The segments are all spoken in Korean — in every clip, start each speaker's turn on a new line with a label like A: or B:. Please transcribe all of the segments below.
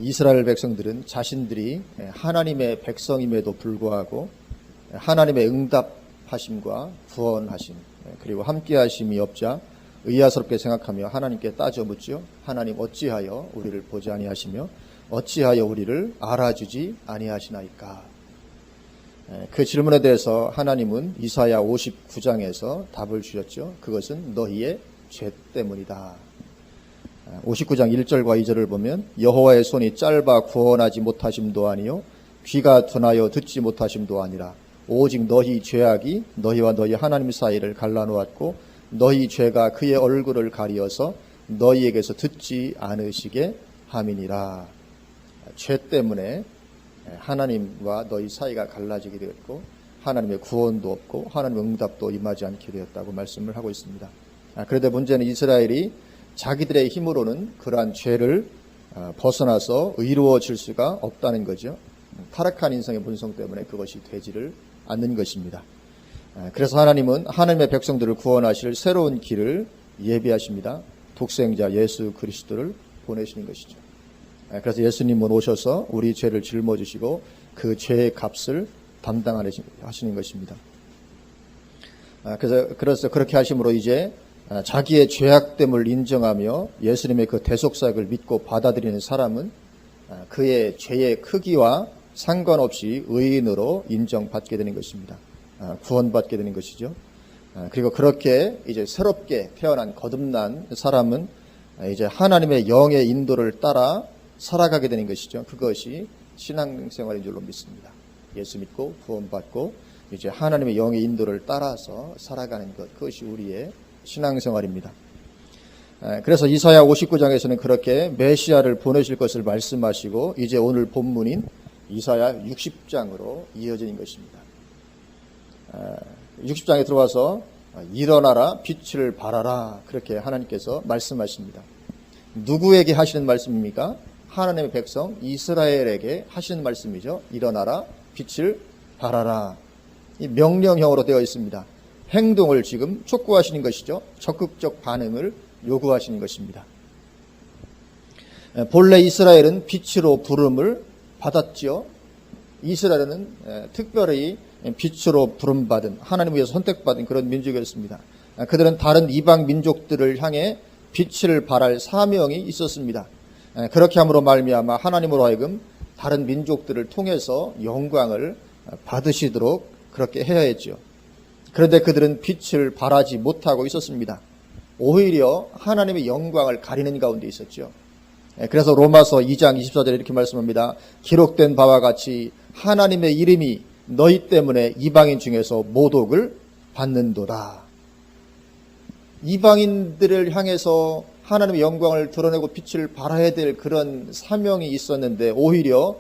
A: 이스라엘 백성들은 자신들이 하나님의 백성임에도 불구하고 하나님의 응답하심과 구원하심 그리고 함께하심이 없자 의아스럽게 생각하며 하나님께 따져 묻죠. 하나님 어찌하여 우리를 보지 아니하시며 어찌하여 우리를 알아주지 아니하시나이까. 그 질문에 대해서 하나님은 이사야 59장에서 답을 주셨죠. 그것은 너희의 죄 때문이다. 59장 1절과 2절을 보면 여호와의 손이 짧아 구원하지 못하심도 아니요 귀가 둔하여 듣지 못하심도 아니라 오직 너희 죄악이 너희와 너희 하나님 사이를 갈라놓았고 너희 죄가 그의 얼굴을 가리어서 너희에게서 듣지 않으시게 함이니라. 죄 때문에 하나님과 너희 사이가 갈라지게 되었고 하나님의 구원도 없고 하나님의 응답도 임하지 않게 되었다고 말씀을 하고 있습니다. 그런데 문제는 이스라엘이 자기들의 힘으로는 그러한 죄를 벗어나서 의로워질 수가 없다는 거죠. 타락한 인생의 본성 때문에 그것이 되지를 않는 것입니다. 그래서 하나님은 하나님의 백성들을 구원하실 새로운 길을 예비하십니다. 독생자 예수 그리스도를 보내시는 것이죠. 그래서 예수님은 오셔서 우리 죄를 짊어지시고 그 죄의 값을 담당하시는 것입니다. 그래서 그렇게 하심으로 이제 자기의 죄악됨을 인정하며 예수님의 그 대속사역을 믿고 받아들이는 사람은 그의 죄의 크기와 상관없이 의인으로 인정받게 되는 것입니다. 구원받게 되는 것이죠. 그리고 그렇게 이제 새롭게 태어난 거듭난 사람은 이제 하나님의 영의 인도를 따라 살아가게 되는 것이죠. 그것이 신앙생활인 줄로 믿습니다. 예수 믿고 구원받고 이제 하나님의 영의 인도를 따라서 살아가는 것, 그것이 우리의 신앙생활입니다. 그래서 이사야 59장에서는 그렇게 메시아를 보내실 것을 말씀하시고 이제 오늘 본문인 이사야 60장으로 이어지는 것입니다. 60장에 들어와서 일어나라 빛을 발하라 그렇게 하나님께서 말씀하십니다. 누구에게 하시는 말씀입니까? 하나님의 백성 이스라엘에게 하시는 말씀이죠. 일어나라 빛을 발하라. 이 명령형으로 되어 있습니다. 행동을 지금 촉구하시는 것이죠. 적극적 반응을 요구하시는 것입니다. 본래 이스라엘은 빛으로 부름을 받았지요. 이스라엘은 특별히 빛으로 부름받은 하나님을 위해서 선택받은 그런 민족이었습니다. 그들은 다른 이방 민족들을 향해 빛을 발할 사명이 있었습니다. 그렇게 함으로 말미암아 하나님으로 하여금 다른 민족들을 통해서 영광을 받으시도록 그렇게 해야 했죠. 그런데 그들은 빛을 발하지 못하고 있었습니다. 오히려 하나님의 영광을 가리는 가운데 있었죠. 그래서 로마서 2장 24절에 이렇게 말씀합니다. 기록된 바와 같이 하나님의 이름이 너희 때문에 이방인 중에서 모독을 받는도다. 이방인들을 향해서 하나님의 영광을 드러내고 빛을 발해야 될 그런 사명이 있었는데 오히려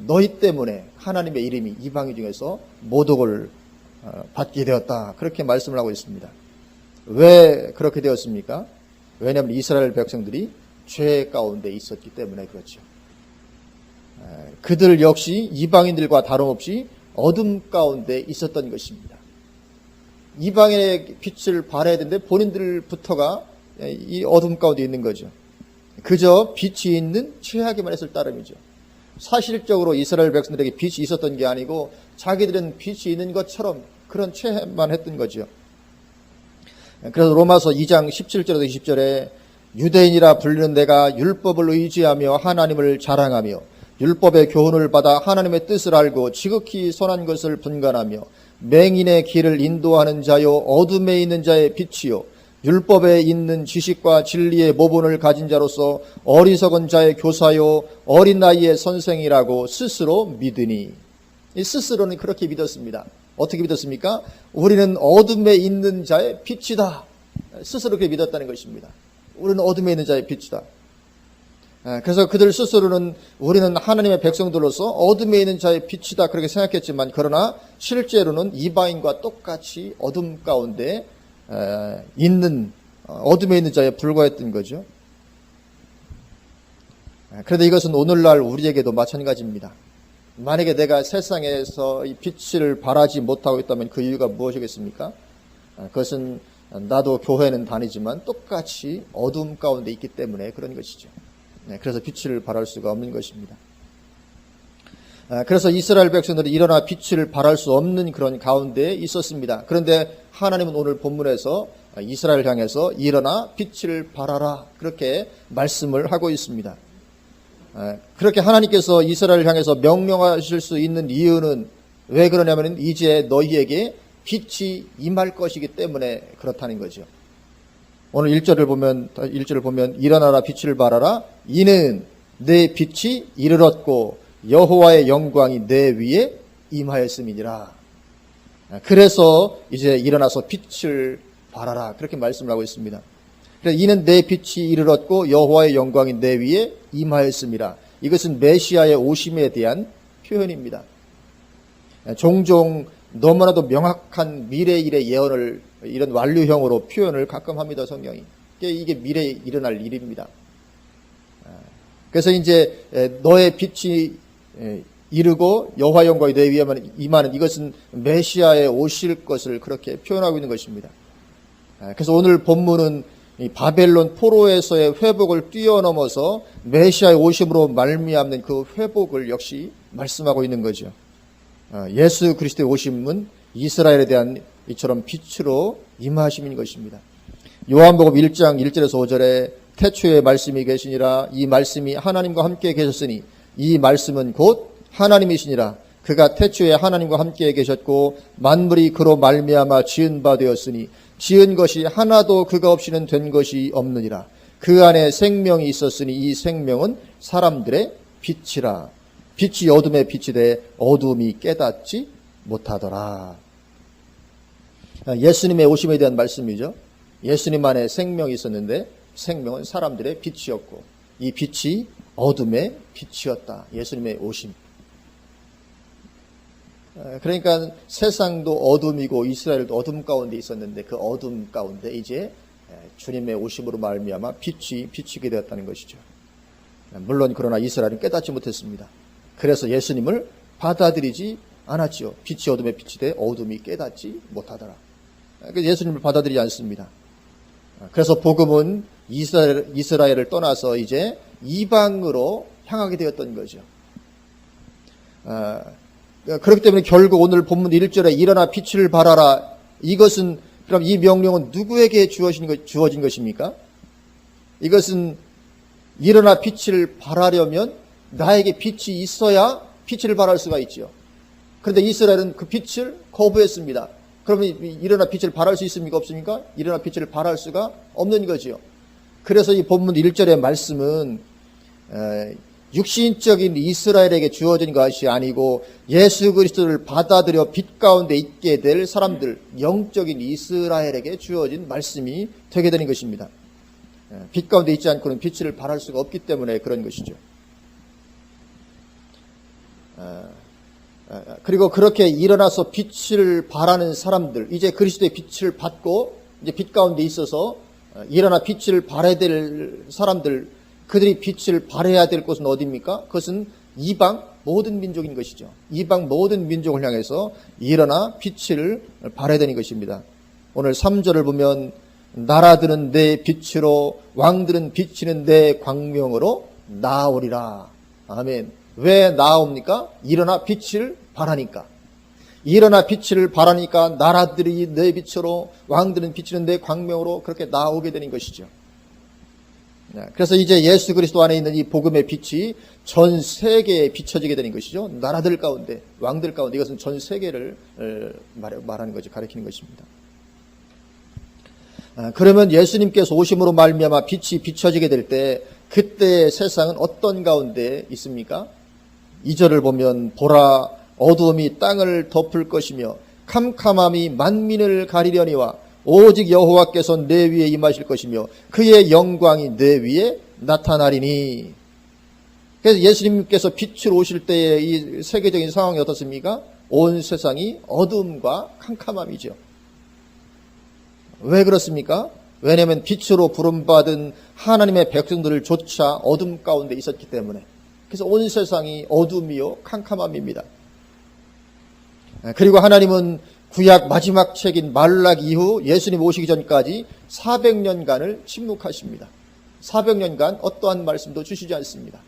A: 너희 때문에 하나님의 이름이 이방인 중에서 모독을 받게 되었다. 그렇게 말씀을 하고 있습니다. 왜 그렇게 되었습니까? 왜냐하면 이스라엘 백성들이 죄 가운데 있었기 때문에 그렇죠. 그들 역시 이방인들과 다름없이 어둠 가운데 있었던 것입니다. 이방인의 빛을 발해야 되는데 본인들부터가 이 어둠 가운데 있는 거죠. 그저 빛이 있는 최악에만 했을 따름이죠. 사실적으로 이스라엘 백성들에게 빛이 있었던 게 아니고 자기들은 빛이 있는 것처럼 그런 체험만 했던 거죠. 그래서 로마서 2장 17절에서 20절에 유대인이라 불리는 내가 율법을 의지하며 하나님을 자랑하며 율법의 교훈을 받아 하나님의 뜻을 알고 지극히 선한 것을 분간하며 맹인의 길을 인도하는 자요 어둠에 있는 자의 빛이요 율법에 있는 지식과 진리의 모본을 가진 자로서 어리석은 자의 교사요 어린 나이의 선생이라고 스스로 믿으니. 이 스스로는 그렇게 믿었습니다. 어떻게 믿었습니까? 우리는 어둠에 있는 자의 빛이다. 스스로 그렇게 믿었다는 것입니다. 우리는 어둠에 있는 자의 빛이다. 그래서 그들 스스로는 우리는 하나님의 백성들로서 어둠에 있는 자의 빛이다 그렇게 생각했지만 그러나 실제로는 이방인과 똑같이 어둠 가운데 있는 어둠에 있는 자에 불과했던 거죠. 그런데 이것은 오늘날 우리에게도 마찬가지입니다. 만약에 내가 세상에서 이 빛을 발하지 못하고 있다면 그 이유가 무엇이겠습니까? 그것은 나도 교회는 다니지만 똑같이 어둠 가운데 있기 때문에 그런 것이죠. 그래서 빛을 발할 수가 없는 것입니다. 그래서 이스라엘 백성들은 일어나 빛을 발할 수 없는 그런 가운데에 있었습니다. 그런데 하나님은 오늘 본문에서 이스라엘을 향해서 일어나 빛을 발하라 그렇게 말씀을 하고 있습니다. 그렇게 하나님께서 이스라엘을 향해서 명령하실 수 있는 이유는 왜 그러냐면 이제 너희에게 빛이 임할 것이기 때문에 그렇다는 거죠. 오늘 1절을 보면 일어나라 빛을 발하라 이는 내 빛이 이르렀고 여호와의 영광이 내 위에 임하였음이니라. 그래서 이제 일어나서 빛을 발하라 그렇게 말씀을 하고 있습니다. 그래서 이는 내 빛이 이르렀고 여호와의 영광이 내 위에 임하였음이라. 이것은 메시아의 오심에 대한 표현입니다. 종종 너무나도 명확한 미래 일의 예언을 이런 완료형으로 표현을 가끔 합니다. 성경이. 이게 미래에 일어날 일입니다. 그래서 이제 너의 빛이 이르고 여호와 영광이 내 위에 임하는 이것은 메시아에 오실 것을 그렇게 표현하고 있는 것입니다. 그래서 오늘 본문은 이 바벨론 포로에서의 회복을 뛰어넘어서 메시아의 오심으로 말미암는 그 회복을 역시 말씀하고 있는 거죠. 예수 그리스도의 오심은 이스라엘에 대한 이처럼 빛으로 임하심인 것입니다. 요한복음 1장 1절에서 5절에 태초에 말씀이 계시니라 이 말씀이 하나님과 함께 계셨으니 이 말씀은 곧 하나님이시니라. 그가 태초에 하나님과 함께 계셨고 만물이 그로 말미암아 지은 바 되었으니 지은 것이 하나도 그가 없이는 된 것이 없느니라. 그 안에 생명이 있었으니 이 생명은 사람들의 빛이라. 빛이 어둠에 빛이 돼 어둠이 깨닫지 못하더라. 예수님의 오심에 대한 말씀이죠. 예수님 안에 생명이 있었는데 생명은 사람들의 빛이었고 이 빛이 어둠의 빛이었다. 예수님의 오심. 그러니까 세상도 어둠이고 이스라엘도 어둠 가운데 있었는데 그 어둠 가운데 이제 주님의 오심으로 말미암아 빛이 비치게 되었다는 것이죠. 물론 그러나 이스라엘은 깨닫지 못했습니다. 그래서 예수님을 받아들이지 않았죠. 빛이 어둠에 빛이 돼 어둠이 깨닫지 못하더라. 예수님을 받아들이지 않습니다. 그래서 복음은 이스라엘을 떠나서 이제 이방으로 향하게 되었던 거죠. 그렇기 때문에 결국 오늘 본문 1절에 일어나 빛을 발하라. 이것은 그럼 이 명령은 누구에게 주어진 것입니까? 이것은 일어나 빛을 발하려면 나에게 빛이 있어야 빛을 발할 수가 있죠. 그런데 이스라엘은 그 빛을 거부했습니다. 그러면 일어나 빛을 발할 수 있습니까? 없습니까? 일어나 빛을 발할 수가 없는 거지요. 그래서 이 본문 1절의 말씀은 육신적인 이스라엘에게 주어진 것이 아니고 예수 그리스도를 받아들여 빛 가운데 있게 될 사람들, 영적인 이스라엘에게 주어진 말씀이 되게 되는 것입니다. 빛 가운데 있지 않고는 빛을 발할 수가 없기 때문에 그런 것이죠. 그리고 그렇게 일어나서 빛을 발하는 사람들, 이제 그리스도의 빛을 받고 이제 빛 가운데 있어서 일어나 빛을 발해야 될 사람들, 그들이 빛을 발해야 될 곳은 어디입니까? 그것은 이방 모든 민족인 것이죠. 이방 모든 민족을 향해서 일어나 빛을 발해야 되는 것입니다. 오늘 3절을 보면 나라들은 내 빛으로 왕들은 비치는 내 광명으로 나오리라. 아멘. 왜 나옵니까? 일어나 빛을 발하니까. 일어나 빛을 발하니까 나라들이 내 빛으로 왕들은 비치는 내 광명으로 그렇게 나오게 되는 것이죠. 그래서 이제 예수 그리스도 안에 있는 이 복음의 빛이 전 세계에 비춰지게 되는 것이죠. 나라들 가운데, 왕들 가운데, 이것은 전 세계를 말하는 거죠. 가리키는 것입니다. 그러면 예수님께서 오심으로 말미암아 빛이 비춰지게 될 때 그때의 세상은 어떤 가운데 있습니까? 2절을 보면 보라 어두움이 땅을 덮을 것이며 캄캄함이 만민을 가리려니와 오직 여호와께서 내 위에 임하실 것이며 그의 영광이 내 위에 나타나리니. 그래서 예수님께서 빛을 오실 때의 이 세계적인 상황이 어떻습니까? 온 세상이 어둠과 캄캄함이죠. 왜 그렇습니까? 왜냐하면 빛으로 부름받은 하나님의 백성들을 조차 어둠 가운데 있었기 때문에. 그래서 온 세상이 어둠이요 캄캄함입니다. 그리고 하나님은 구약 마지막 책인 말라기 이후 예수님 오시기 전까지 400년간을 침묵하십니다. 400년간 어떠한 말씀도 주시지 않습니다.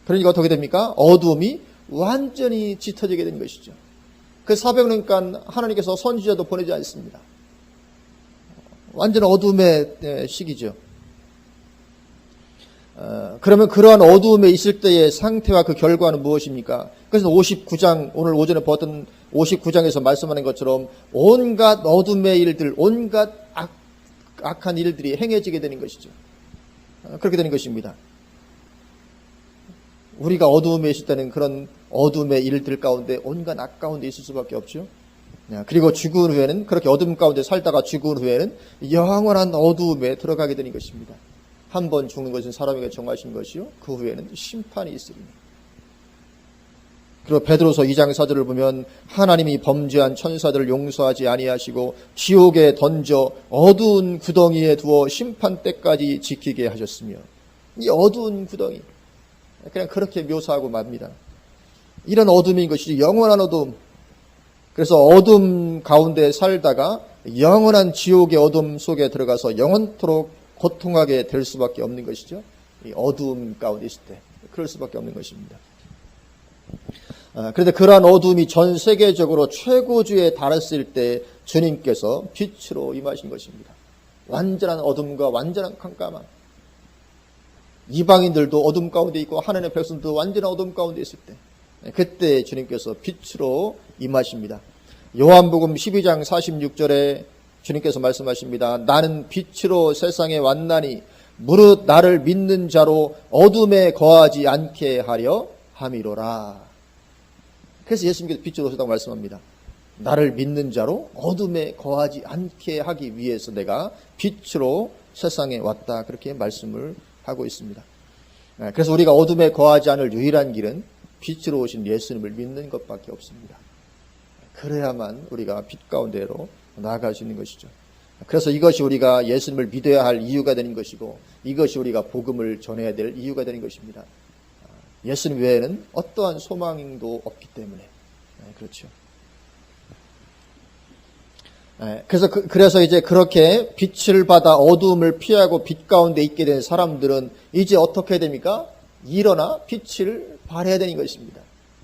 A: 그러니까 어떻게 됩니까? 어두움이 완전히 짙어지게 된 것이죠. 그 400년간 하나님께서 선지자도 보내지 않습니다. 완전 어두움의 시기죠. 그러면 그러한 어두움에 있을 때의 상태와 그 결과는 무엇입니까? 그래서 59장, 오늘 오전에 보았던 59장에서 말씀하는 것처럼 온갖 어둠의 일들, 온갖 악한 일들이 행해지게 되는 것이죠. 그렇게 되는 것입니다. 우리가 어두움에 있을 때는 그런 어둠의 일들 가운데 온갖 악 가운데 있을 수밖에 없죠. 그리고 죽은 후에는, 그렇게 어둠 가운데 살다가 죽은 후에는 영원한 어두움에 들어가게 되는 것입니다. 한 번 죽는 것은 사람에게 정하신 것이요, 그 후에는 심판이 있으리니. 그리고 베드로서 2장 4절을 보면 하나님이 범죄한 천사들을 용서하지 아니하시고 지옥에 던져 어두운 구덩이에 두어 심판 때까지 지키게 하셨으며, 이 어두운 구덩이, 그냥 그렇게 묘사하고 맙니다. 이런 어둠인 것이지, 영원한 어둠. 그래서 어둠 가운데 살다가 영원한 지옥의 어둠 속에 들어가서 영원토록 고통하게 될 수밖에 없는 것이죠. 이 어두움 가운데 있을 때 그럴 수밖에 없는 것입니다. 그런데 그러한 어두움이 전 세계적으로 최고주에 달했을 때 주님께서 빛으로 임하신 것입니다. 완전한 어둠과 완전한 깜깜함. 이방인들도 어둠 가운데 있고 하나님의 백성도 완전한 어둠 가운데 있을 때, 그때 주님께서 빛으로 임하십니다. 요한복음 12장 46절에 주님께서 말씀하십니다. 나는 빛으로 세상에 왔나니 무릇 나를 믿는 자로 어둠에 거하지 않게 하려 함이로라. 그래서 예수님께서 빛으로 오셨다고 말씀합니다. 나를 믿는 자로 어둠에 거하지 않게 하기 위해서 내가 빛으로 세상에 왔다, 그렇게 말씀을 하고 있습니다. 그래서 우리가 어둠에 거하지 않을 유일한 길은 빛으로 오신 예수님을 믿는 것밖에 없습니다. 그래야만 우리가 빛 가운데로 나아갈 수 있는 것이죠. 그래서 이것이 우리가 예수님을 믿어야 할 이유가 되는 것이고, 이것이 우리가 복음을 전해야 될 이유가 되는 것입니다. 예수님 외에는 어떠한 소망도 없기 때문에. 그렇죠. 그래서 이제 그렇게 빛을 받아 어두움을 피하고 빛 가운데 있게 된 사람들은 이제 어떻게 됩니까? 일어나 빛을 발해야 되는 것입니다.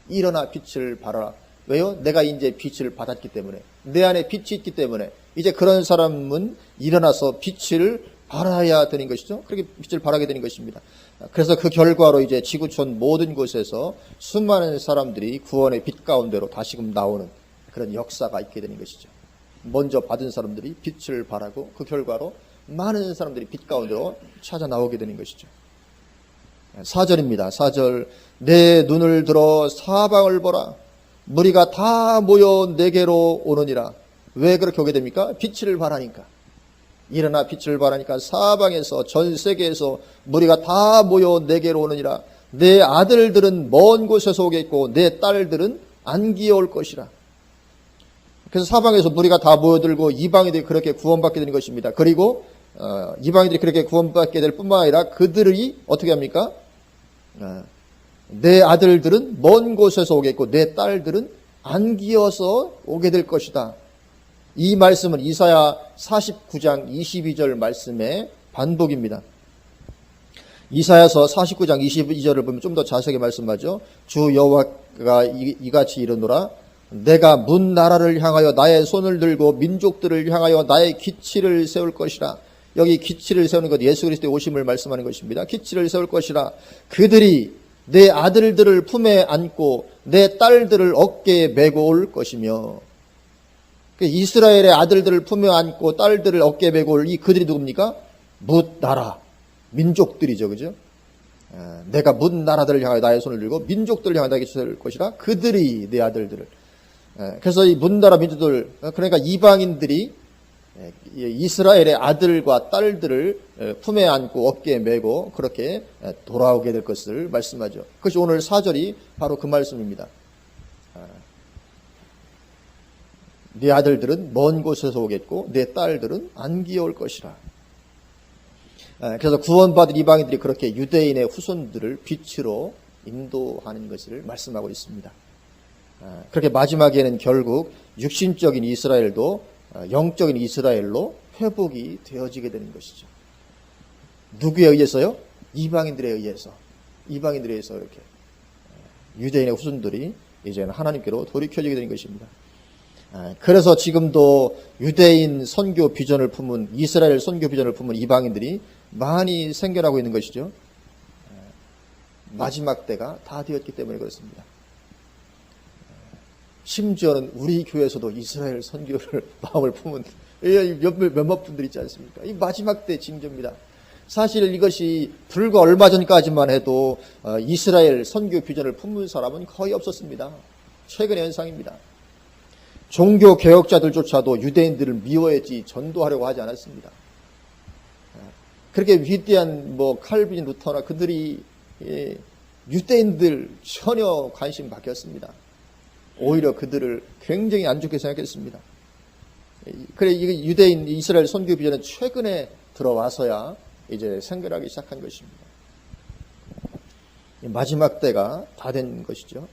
A: 일어나 빛을 발하라. 왜요? 내가 이제 빛을 받았기 때문에, 내 안에 빛이 있기 때문에 이제 그런 사람은 일어나서 빛을 발하야 되는 것이죠. 그렇게 빛을 발하게 되는 것입니다. 그래서 그 결과로 이제 지구촌 모든 곳에서 수많은 사람들이 구원의 빛 가운데로 다시금 나오는 그런 역사가 있게 되는 것이죠. 먼저 받은 사람들이 빛을 발하고 그 결과로 많은 사람들이 빛 가운데로 찾아 나오게 되는 것이죠. 4절입니다. 4절. 내 눈을 들어 사방을 보라. 무리가 다 모여 내게로 오느니라. 왜 그렇게 오게 됩니까? 빛을 발하니까. 일어나 빛을 발하니까 사방에서, 전 세계에서 무리가 다 모여 내게로 오느니라. 내 아들들은 먼 곳에서 오겠고 내 딸들은 안기어 올 것이라. 그래서 사방에서 무리가 다 모여들고 이방인들이 그렇게 구원받게 되는 것입니다. 그리고 이방인들이 그렇게 구원받게 될 뿐만 아니라 그들이 어떻게 합니까? 내 아들들은 먼 곳에서 오겠고 내 딸들은 안기어서 오게 될 것이다. 이 말씀은 이사야 49장 22절 말씀의 반복입니다. 이사야서 49장 22절을 보면 좀 더 자세하게 말씀하죠. 주 여호와가 이같이 이르노라. 내가 문 나라를 향하여 나의 손을 들고 민족들을 향하여 나의 기치를 세울 것이라. 여기 기치를 세우는 것, 예수 그리스도의 오심을 말씀하는 것입니다. 기치를 세울 것이라. 그들이 내 아들들을 품에 안고 내 딸들을 어깨에 메고 올 것이며. 이스라엘의 아들들을 품에 안고 딸들을 어깨에 메고 올 이 그들이 누굽니까? 뭇 나라, 민족들이죠, 그죠? 내가 뭇 나라들을 향하여 나의 손을 들고 민족들을 향하여 나에게 줄 것이라. 그들이 내 아들들을. 그래서 이 뭇 나라 민족들, 그러니까 이방인들이 이스라엘의 아들과 딸들을 품에 안고 어깨에 메고 그렇게 돌아오게 될 것을 말씀하죠. 그것이 오늘 4절이 바로 그 말씀입니다. 네 아들들은 먼 곳에서 오겠고 내 딸들은 안기어 올 것이라. 그래서 구원받은 이방인들이 그렇게 유대인의 후손들을 빛으로 인도하는 것을 말씀하고 있습니다. 그렇게 마지막에는 결국 육신적인 이스라엘도 영적인 이스라엘로 회복이 되어지게 되는 것이죠. 누구에 의해서요? 이방인들에 의해서 이렇게 유대인의 후손들이 이제는 하나님께로 돌이켜지게 된 것입니다. 그래서 지금도 유대인 선교 비전을 품은, 이스라엘 선교 비전을 품은 이방인들이 많이 생겨나고 있는 것이죠. 마지막 때가 다 되었기 때문에 그렇습니다. 심지어는 우리 교회에서도 이스라엘 선교를 마음을 품은 몇몇 분들 있지 않습니까? 이 마지막 때 징조입니다. 사실 이것이 불과 얼마 전까지만 해도 이스라엘 선교 비전을 품은 사람은 거의 없었습니다. 최근의 현상입니다. 종교 개혁자들조차도 유대인들을 미워했지 전도하려고 하지 않았습니다. 그렇게 위대한 칼빈, 루터나 그들이 유대인들 전혀 관심 바뀌었습니다. 오히려 그들을 굉장히 안 좋게 생각했습니다. 그래, 이게 유대인 이스라엘 선교 비전은 최근에 들어와서야 이제 생겨나기 시작한 것입니다. 마지막 때가 다 된 것이죠.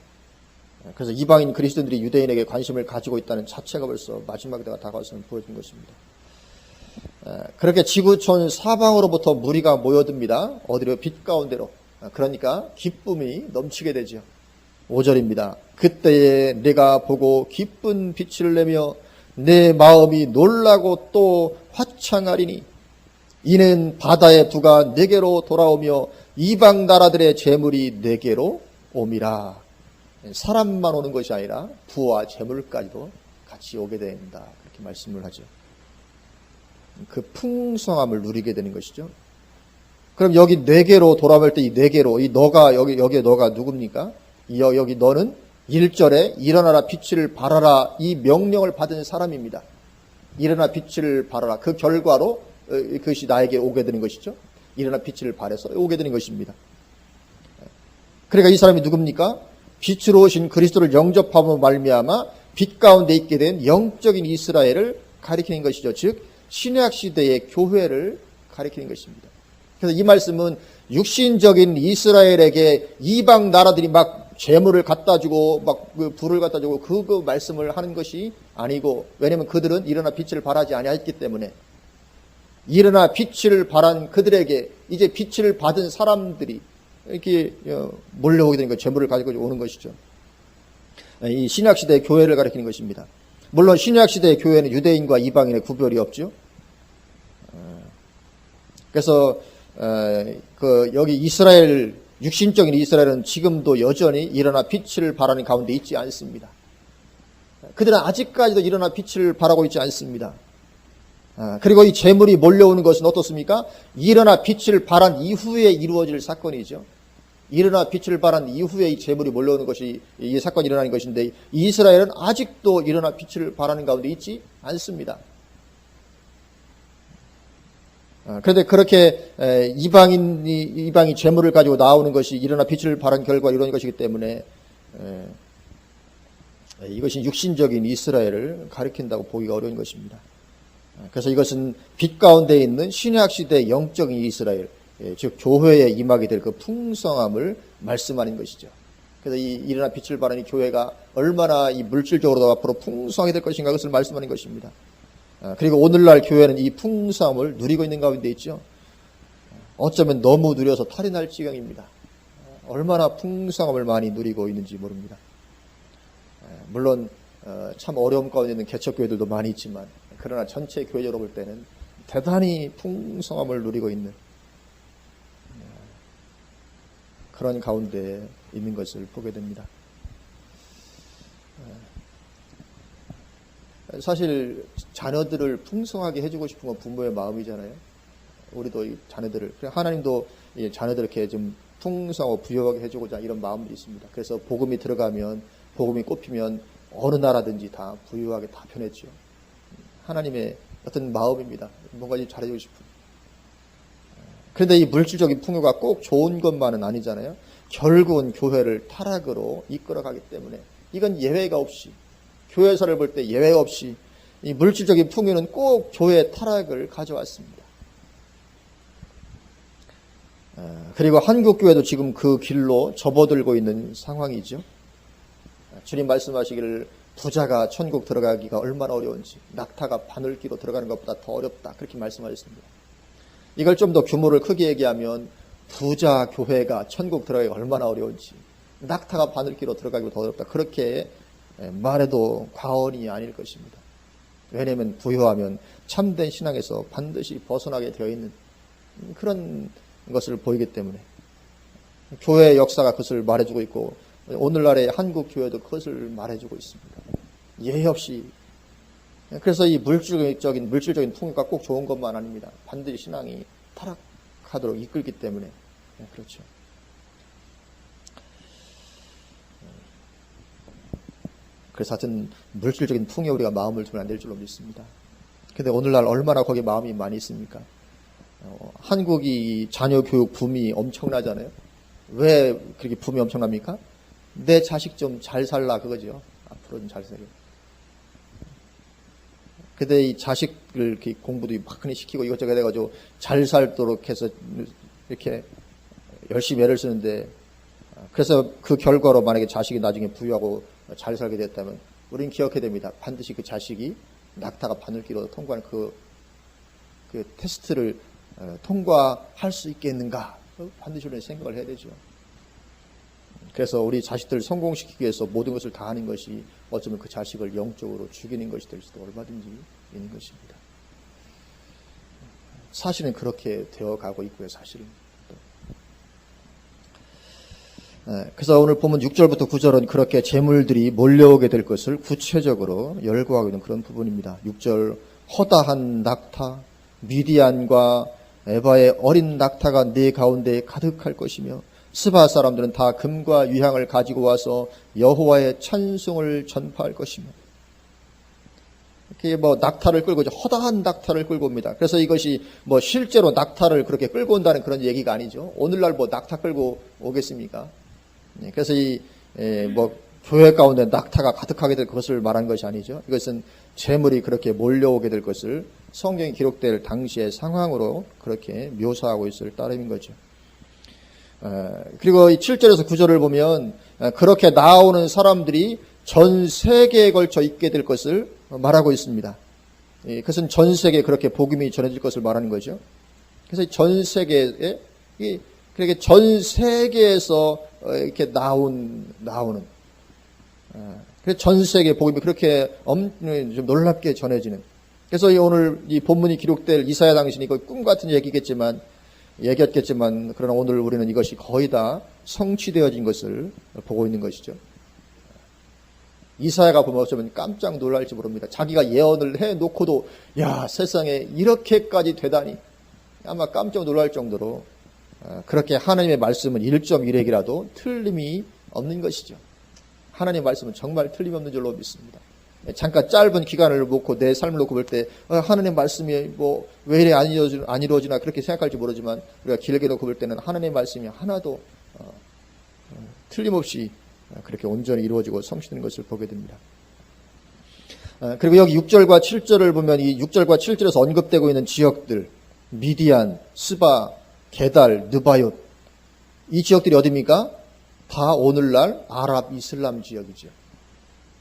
A: 그래서 이방인 그리스도인들이 유대인에게 관심을 가지고 있다는 자체가 벌써 마지막 때가 다가왔음을 보여준 것입니다. 그렇게 지구촌 사방으로부터 무리가 모여듭니다. 어디로? 빛 가운데로. 그러니까 기쁨이 넘치게 되죠. 5절입니다. 그때에 내가 보고 기쁜 빛을 내며 내 마음이 놀라고 또 화창하리니 이는 바다의 부가 내게로 돌아오며 이방 나라들의 재물이 내게로 옴이라. 사람만 오는 것이 아니라 부와 재물까지도 같이 오게 된다. 그렇게 말씀을 하죠. 그 풍성함을 누리게 되는 것이죠. 그럼 여기 내게로 돌아올 때 이 내게로, 이 너가, 여기에 너가 누굽니까? 여기 너는 1절에 일어나라 빛을 발하라 이 명령을 받은 사람입니다. 일어나 빛을 발하라. 그 결과로 그것이 나에게 오게 되는 것이죠. 일어나 빛을 발해서 오게 되는 것입니다. 그러니까 이 사람이 누굽니까? 빛으로 오신 그리스도를 영접함으로 말미암아 빛 가운데 있게 된 영적인 이스라엘을 가리키는 것이죠. 즉 신약 시대의 교회를 가리키는 것입니다. 그래서 이 말씀은 육신적인 이스라엘에게 이방 나라들이 막 재물을 갖다 주고 막 불을 갖다 주고 그 말씀을 하는 것이 아니고, 왜냐하면 그들은 일어나 빛을 발하지 아니했기 때문에, 일어나 빛을 발한 그들에게 이제 빛을 받은 사람들이 이렇게 몰려오게 되는 것, 재물을 가지고 오는 것이죠. 이 신약시대의 교회를 가리키는 것입니다. 물론 신약시대의 교회는 유대인과 이방인의 구별이 없죠. 그래서 여기 이스라엘, 육신적인 이스라엘은 지금도 여전히 일어나 빛을 발하는 가운데 있지 않습니다. 그들은 아직까지도 일어나 빛을 발하고 있지 않습니다. 그리고 이 재물이 몰려오는 것은 어떻습니까? 일어나 빛을 발한 이후에 이루어질 사건이죠. 일어나 빛을 발한 이후에 이 재물이 몰려오는 것이, 이 사건이 일어나는 것인데, 이스라엘은 아직도 일어나 빛을 발하는 가운데 있지 않습니다. 그런데 그렇게 이방이 재물을 가지고 나오는 것이 일어나 빛을 발한 결과 이런 것이기 때문에 이것이 육신적인 이스라엘을 가리킨다고 보기가 어려운 것입니다. 그래서 이것은 빛 가운데 있는 신약시대의 영적인 이스라엘, 즉 교회에 임하게 될 그 풍성함을 말씀하는 것이죠. 그래서 이 일어나 빛을 발하는 교회가 얼마나 이 물질적으로도 앞으로 풍성하게 될 것인가, 그것을 말씀하는 것입니다. 그리고 오늘날 교회는 이 풍성함을 누리고 있는 가운데 있죠. 어쩌면 너무 누려서 탈이 날 지경입니다. 얼마나 풍성함을 많이 누리고 있는지 모릅니다. 물론 참 어려움 가운데 있는 개척교회들도 많이 있지만, 그러나 전체 교회적으로 볼 때는 대단히 풍성함을 누리고 있는 그런 가운데 있는 것을 보게 됩니다. 사실 자녀들을 풍성하게 해주고 싶은 건 부모의 마음이잖아요. 우리도 이 자녀들을, 하나님도 자녀들 이렇게 좀 풍성하고 부유하게 해주고자 이런 마음이 있습니다. 그래서 복음이 들어가면, 복음이 꼽히면 어느 나라든지 다 부유하게 다 편했죠. 하나님의 어떤 마음입니다. 뭔가 좀 잘해주고 싶은. 그런데 이 물질적인 풍요가 꼭 좋은 것만은 아니잖아요. 결국은 교회를 타락으로 이끌어가기 때문에 이건 예외가 없이, 교회사를 볼 때 예외가 없이 이 물질적인 풍요는 꼭 교회의 타락을 가져왔습니다. 그리고 한국교회도 지금 그 길로 접어들고 있는 상황이죠. 주님 말씀하시기를 부자가 천국 들어가기가 얼마나 어려운지, 낙타가 바늘기로 들어가는 것보다 더 어렵다, 그렇게 말씀하셨습니다. 이걸 좀 더 규모를 크게 얘기하면 부자 교회가 천국 들어가기 얼마나 어려운지, 낙타가 바늘기로 들어가기도 더 어렵다, 그렇게 말해도 과언이 아닐 것입니다. 왜냐하면 부유하면 참된 신앙에서 반드시 벗어나게 되어 있는 그런 것을 보이기 때문에 교회의 역사가 그것을 말해주고 있고, 오늘날의 한국 교회도 그것을 말해주고 있습니다. 예의 없이. 그래서 이 물질적인 풍요가 꼭 좋은 것만 아닙니다. 반드시 신앙이 타락하도록 이끌기 때문에 그렇죠. 그래서 하여튼 물질적인 풍요에 우리가 마음을 두면 안 될 줄로 믿습니다. 근데 오늘날 얼마나 거기에 마음이 많이 있습니까? 한국이 자녀 교육 붐이 엄청나잖아요. 왜 그렇게 붐이 엄청납니까? 내 자식 좀 잘 살라 그거죠. 앞으로 좀 잘 살게. 근데 이 자식을 이렇게 공부도 막하니 시키고 이것저것 해가지고 잘 살도록 해서 이렇게 열심히 애를 쓰는데, 그래서 그 결과로 만약에 자식이 나중에 부유하고 잘 살게 됐다면 우리는 기억해야 됩니다. 반드시 그 자식이 낙타가 바늘기로 통과하는 그 테스트를 통과할 수 있겠는가, 반드시 우리는 생각을 해야 되죠. 그래서 우리 자식들을 성공시키기 위해서 모든 것을 다 하는 것이 어쩌면 그 자식을 영적으로 죽이는 것이 될 수도 얼마든지 있는 것입니다. 사실은 그렇게 되어가고 있고요. 사실은. 그래서 오늘 보면 6절부터 9절은 그렇게 재물들이 몰려오게 될 것을 구체적으로 열거하고 있는 그런 부분입니다. 6절, 허다한 낙타, 미디안과 에바의 어린 낙타가 네 가운데에 가득할 것이며 스바 사람들은 다 금과 유향을 가지고 와서 여호와의 찬송을 전파할 것이며, 이렇게 낙타를 끌고 오죠. 허다한 낙타를 끌고 옵니다. 그래서 이것이 실제로 낙타를 그렇게 끌고 온다는 그런 얘기가 아니죠. 오늘날 낙타 끌고 오겠습니까? 그래서 교회 가운데 낙타가 가득하게 될 것을 말한 것이 아니죠. 이것은 재물이 그렇게 몰려오게 될 것을 성경이 기록될 당시의 상황으로 그렇게 묘사하고 있을 따름인 거죠. 그리고 이 7절에서 9절을 보면 그렇게 나오는 사람들이 전 세계에 걸쳐 있게 될 것을 말하고 있습니다. 그것은 전 세계에 그렇게 복음이 전해질 것을 말하는 거죠. 그래서 전 세계에, 그렇게 전 세계에서 이렇게 나오는, 그래서 전 세계 복음이 그렇게 좀 놀랍게 전해지는. 그래서 오늘 이 본문이 기록될 이사야 당신이 꿈 같은 얘기겠지만, 그러나 오늘 우리는 이것이 거의 다 성취되어진 것을 보고 있는 것이죠. 이사야가 보면 어쩌면 깜짝 놀랄지 모릅니다. 자기가 예언을 해놓고도 야, 세상에 이렇게까지 되다니 아마 깜짝 놀랄 정도로 그렇게 하나님의 말씀은 1.1핵이라도 틀림이 없는 것이죠. 하나님의 말씀은 정말 틀림이 없는 줄로 믿습니다. 잠깐 짧은 기간을 놓고 내 삶을 놓고 볼 때 하나님의 말씀이 왜 이래 안 이루어지나 그렇게 생각할지 모르지만, 우리가 길게 놓고 볼 때는 하나님의 말씀이 하나도 틀림없이 그렇게 온전히 이루어지고 성취되는 것을 보게 됩니다. 그리고 여기 6절과 7절을 보면 이 6절과 7절에서 언급되고 있는 지역들, 미디안, 스바, 게달, 느바옅, 이 지역들이 어디입니까? 다 오늘날 아랍 이슬람 지역이죠.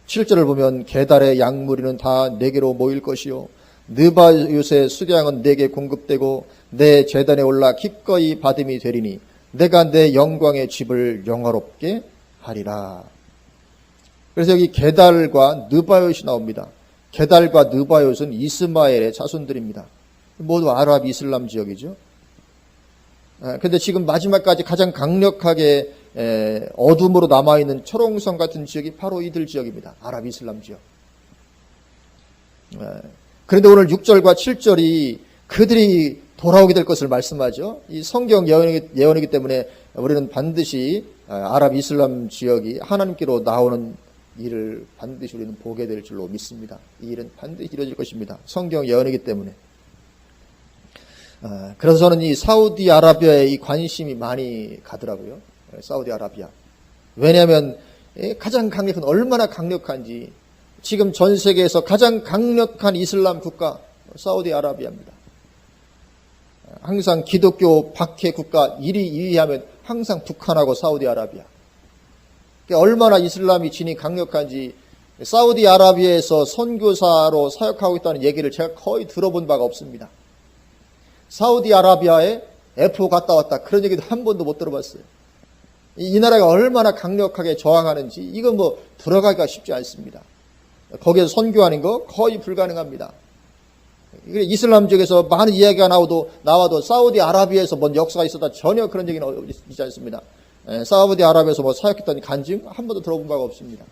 A: 7절을 보면 게달의 양무리는 다 내게로 모일 것이요 느바옅의 수량은 내게 공급되고 내 제단에 올라 기꺼이 받음이 되리니 내가 내 영광의 집을 영화롭게 하리라. 그래서 여기 게달과 느바옅이 나옵니다. 게달과 느바옅은 이스마엘의 자손들입니다. 모두 아랍 이슬람 지역이죠. 그런데 지금 마지막까지 가장 강력하게 어둠으로 남아있는 초롱성 같은 지역이 바로 이들 지역입니다. 아랍 이슬람 지역. 그런데 오늘 6절과 7절이 그들이 돌아오게 될 것을 말씀하죠. 이 성경 예언이기 때문에 우리는 반드시 아랍 이슬람 지역이 하나님께로 나오는 일을 반드시 우리는 보게 될 줄로 믿습니다. 이 일은 반드시 이루어질 것입니다. 성경 예언이기 때문에. 그래서 저는 이 사우디아라비아에 이 관심이 많이 가더라고요. 사우디아라비아. 왜냐하면 가장 강력한, 얼마나 강력한지, 지금 전 세계에서 가장 강력한 이슬람 국가 사우디아라비아입니다. 항상 기독교 박해 국가 1위, 2위 하면 항상 북한하고 사우디아라비아. 얼마나 이슬람이 진이 강력한지, 사우디아라비아에서 선교사로 사역하고 있다는 얘기를 제가 거의 들어본 바가 없습니다. 사우디아라비아에 F 갔다 왔다. 그런 얘기도 한 번도 못 들어봤어요. 이 나라가 얼마나 강력하게 저항하는지 이건 뭐 들어가기가 쉽지 않습니다. 거기에서 선교하는 거 거의 불가능합니다. 이슬람적에서 많은 이야기가 나와도 사우디아라비아에서 뭔 역사가 있었다 전혀 그런 얘기는 있지 않습니다. 사우디아라비아에서 뭐 사역했던 간증 한 번도 들어본 바가 없습니다.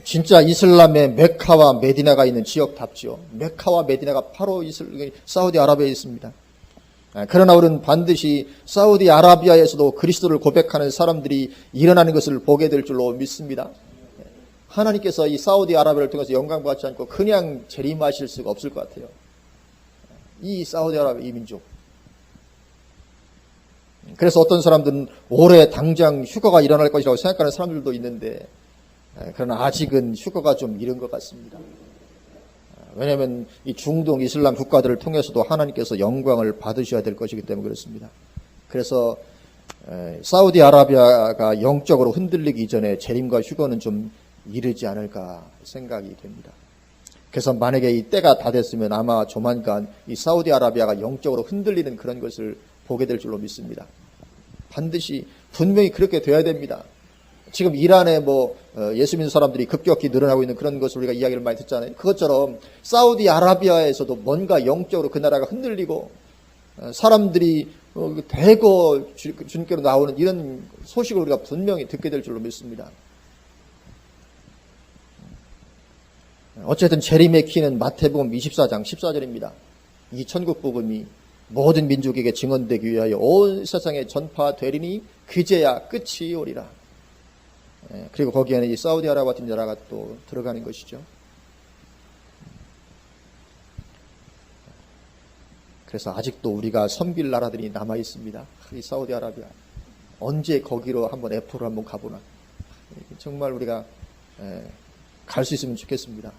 A: 진짜 이슬람의 메카와 메디나가 있는 지역답죠. 메카와 메디나가 바로 사우디아라비아에 있습니다. 그러나 우리는 반드시 사우디아라비아에서도 그리스도를 고백하는 사람들이 일어나는 것을 보게 될 줄로 믿습니다. 하나님께서 이 사우디아라비아를 통해서 영광 받지 않고 그냥 재림하실 수가 없을 것 같아요. 이 사우디아라비아 이 민족. 그래서 어떤 사람들은 올해 당장 휴가가 일어날 것이라고 생각하는 사람들도 있는데 그러나 아직은 휴가가 좀 이른 것 같습니다. 왜냐하면 이 중동 이슬람 국가들을 통해서도 하나님께서 영광을 받으셔야 될 것이기 때문에 그렇습니다. 그래서 사우디아라비아가 영적으로 흔들리기 이전에 재림과 휴거는 좀 이르지 않을까 생각이 됩니다. 그래서 만약에 이 때가 다 됐으면 아마 조만간 이 사우디아라비아가 영적으로 흔들리는 그런 것을 보게 될 줄로 믿습니다. 반드시 분명히 그렇게 돼야 됩니다. 지금 이란에 예수 믿는 사람들이 급격히 늘어나고 있는 그런 것을 우리가 이야기를 많이 듣잖아요. 그것처럼 사우디아라비아에서도 뭔가 영적으로 그 나라가 흔들리고 사람들이 대거 주님께로 나오는 이런 소식을 우리가 분명히 듣게 될 줄로 믿습니다. 어쨌든 재림의 키는 마태복음 24장 14절입니다. 이 천국 복음이 모든 민족에게 증언되기 위하여 온 세상에 전파되리니 그제야 끝이 오리라. 그리고 거기에는 이 사우디아라비아 같은 나라가 또 들어가는 것이죠. 그래서 아직도 우리가 섬길 나라들이 남아 있습니다. 이 사우디아라비아 언제 거기로 한번 F로 한번 가보나. 정말 우리가 갈 수 있으면 좋겠습니다.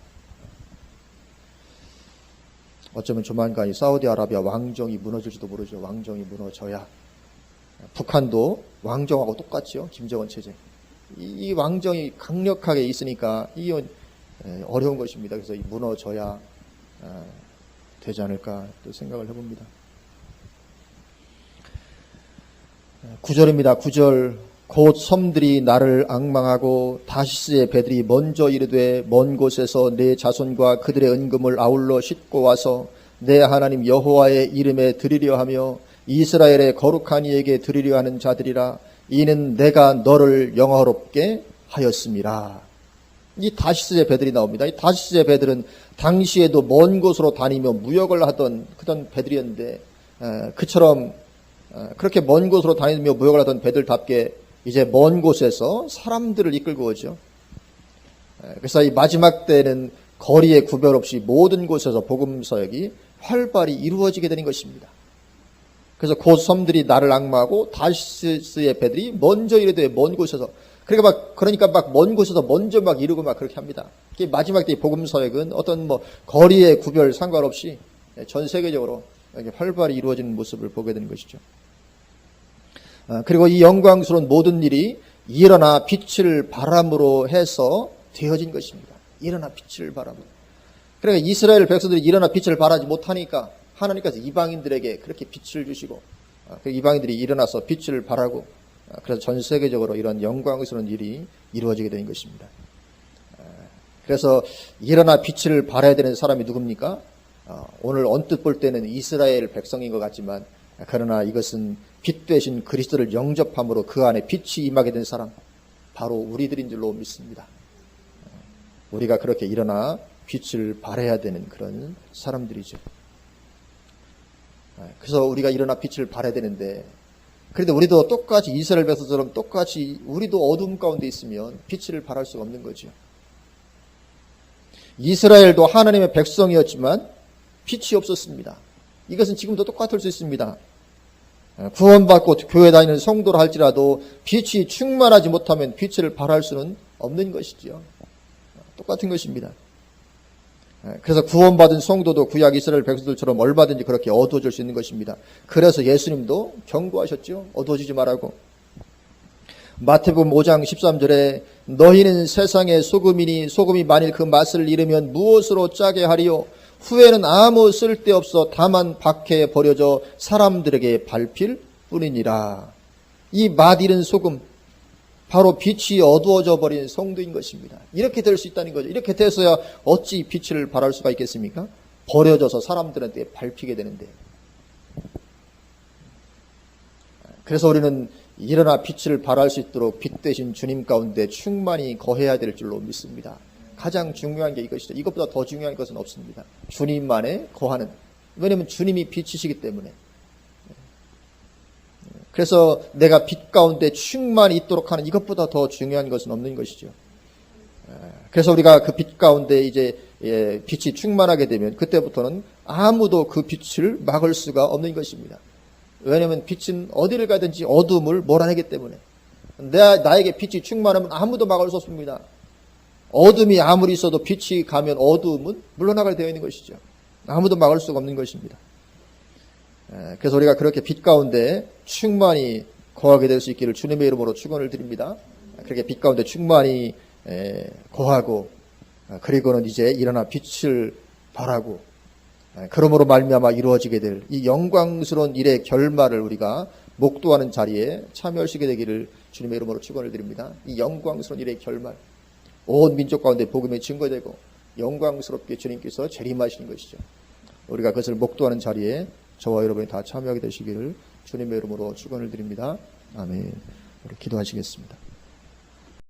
A: 어쩌면 조만간 이 사우디아라비아 왕정이 무너질지도 모르죠. 왕정이 무너져야 북한도 왕정하고 똑같죠. 김정은 체제. 이 왕정이 강력하게 있으니까 이 어려운 것입니다. 그래서 무너져야 되지 않을까 또 생각을 해봅니다. 9절입니다. 9절 곧 섬들이 나를 앙망하고 다시스의 배들이 먼저 이르되 먼 곳에서 내 자손과 그들의 은금을 아울러 싣고 와서 내 하나님 여호와의 이름에 드리려 하며 이스라엘의 거룩한 이에게 드리려 하는 자들이라. 이는 내가 너를 영화롭게 하였음이라. 이 다시스의 배들이 나옵니다. 이 다시스의 배들은 당시에도 먼 곳으로 다니며 무역을 하던 그런 배들이었는데 그처럼 그렇게 먼 곳으로 다니며 무역을 하던 배들답게 이제 먼 곳에서 사람들을 이끌고 오죠. 그래서 이 마지막 때는 거리의 구별 없이 모든 곳에서 복음 사역이 활발히 이루어지게 되는 것입니다. 그래서 곧 섬들이 나를 앙마하고 다시스의 배들이 먼저 이르되 먼 곳에서 그러니까 막 먼 곳에서 먼저 막 이루고 막 그렇게 합니다. 마지막 때 복음 사역은 어떤 거리의 구별 상관없이 전 세계적으로 활발히 이루어지는 모습을 보게 되는 것이죠. 그리고 이 영광스러운 모든 일이 일어나 빛을 바람으로 해서 되어진 것입니다. 일어나 빛을 바람으로. 그러니까 이스라엘 백성들이 일어나 빛을 발하지 못하니까 하나님께서 이방인들에게 그렇게 빛을 주시고 이방인들이 일어나서 빛을 발하고 그래서 전 세계적으로 이런 영광스러운 일이 이루어지게 된 것입니다. 그래서 일어나 빛을 발해야 되는 사람이 누굽니까? 오늘 언뜻 볼 때는 이스라엘 백성인 것 같지만 그러나 이것은 빛 되신 그리스도를 영접함으로 그 안에 빛이 임하게 된 사람 바로 우리들인 줄로 믿습니다. 우리가 그렇게 일어나 빛을 발해야 되는 그런 사람들이죠. 그래서 우리가 일어나 빛을 발해야 되는데 그런데 우리도 똑같이 이스라엘 백성처럼 똑같이 우리도 어둠 가운데 있으면 빛을 발할 수가 없는 거죠. 이스라엘도 하나님의 백성이었지만 빛이 없었습니다. 이것은 지금도 똑같을 수 있습니다. 구원받고 교회 다니는 성도라 할지라도 빛이 충만하지 못하면 빛을 발할 수는 없는 것이죠. 똑같은 것입니다. 그래서 구원받은 성도도 구약 이스라엘 백성들처럼 얼마든지 그렇게 어두워질 수 있는 것입니다. 그래서 예수님도 경고하셨죠. 어두워지지 말라고. 마태복음 5장 13절에 너희는 세상의 소금이니 소금이 만일 그 맛을 잃으면 무엇으로 짜게 하리요? 후에는 아무 쓸데없어 다만 밖에 버려져 사람들에게 밟힐 뿐이니라. 이 맛이른 소금, 바로 빛이 어두워져 버린 성도인 것입니다. 이렇게 될 수 있다는 거죠. 이렇게 돼서야 어찌 빛을 발할 수가 있겠습니까? 버려져서 사람들한테 밟히게 되는데. 그래서 우리는 일어나 빛을 발할 수 있도록 빛 대신 주님 가운데 충만히 거해야 될 줄로 믿습니다. 가장 중요한 게 이것이죠. 이것보다 더 중요한 것은 없습니다. 주님만에 거하는. 왜냐하면 주님이 빛이시기 때문에. 그래서 내가 빛 가운데 충만히 있도록 하는 이것보다 더 중요한 것은 없는 것이죠. 그래서 우리가 그 빛 가운데 이제 빛이 충만하게 되면 그때부터는 아무도 그 빛을 막을 수가 없는 것입니다. 왜냐하면 빛은 어디를 가든지 어둠을 몰아내기 때문에. 나에게 빛이 충만하면 아무도 막을 수 없습니다. 어둠이 아무리 있어도 빛이 가면 어둠은 물러나게 되어 있는 것이죠. 아무도 막을 수가 없는 것입니다. 그래서 우리가 그렇게 빛 가운데 충만히 거하게 될 수 있기를 주님의 이름으로 축원을 드립니다. 그렇게 빛 가운데 충만히 거하고 그리고는 이제 일어나 빛을 발하고 그러므로 말미암아 이루어지게 될 이 영광스러운 일의 결말을 우리가 목도하는 자리에 참여하시게 되기를 주님의 이름으로 축원을 드립니다. 이 영광스러운 일의 결말, 온 민족 가운데 복음이 증거되고 영광스럽게 주님께서 재림하시는 것이죠. 우리가 그것을 목도하는 자리에 저와 여러분이 다 참여하게 되시기를 주님의 이름으로 축원을 드립니다. 아멘. 우리 기도하시겠습니다.